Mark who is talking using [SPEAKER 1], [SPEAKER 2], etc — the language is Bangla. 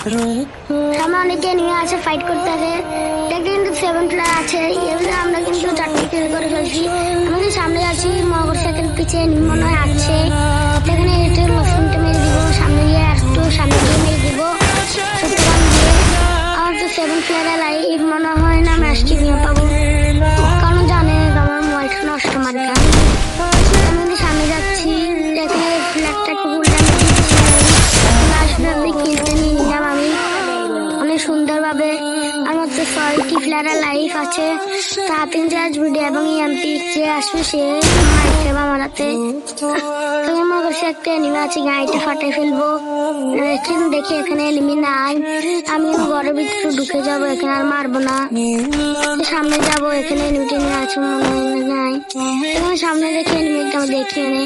[SPEAKER 1] সামনে অনেকে নিয়ে আছে, ফাইট করতে আছে। দেখতে কিন্তু 7 প্লেয়ার আছে, এগুলো আমরা কিন্তু 4টি কিল করে ফেলছি। আমাদের সামনে যাচ্ছি, মগর সাইকেল পিছিয়ে মনে হয় আছে। সেখানে এটা মশরুমটা মেরে দিব, সামনে গিয়ে একটু সামনে গিয়ে মেরে দিব চট্টগ্রাম দিয়ে। আমার তো 7 প্লেয়ার লাইভ মনে হয় না ম্যাচটি নিয়ে পাবো, কারণ জানে আমার মোবাইলটা নষ্ট মার্কা। আমি কিন্তু সামনে যাচ্ছি, এখানে ফ্ল্যাগটা একটু ঘুরলে আমি কিনতে নিয়ে নিলাম আমি অনেক সুন্দরভাবে। আমার তো 6টি প্লেয়ার লাইফ আছে, তাতে ভিডিও এবং এমপি যে আসবে সে মারবে আমার হাতে। আমার কাছে একটা এনিমি আছে, গাড়িটা ফাটাই ফেলবো। কিন্তু দেখি এখানে এনিমি নাই, আমি ঘরের ভিতরে ঢুকে যাবো, এখানে আর মারবো না। সামনে যাবো, এখানে এনিমিটা নিয়ে আছে মনে হয় নাই, এখানে সামনে দেখে এনিমিটা দেখি এনে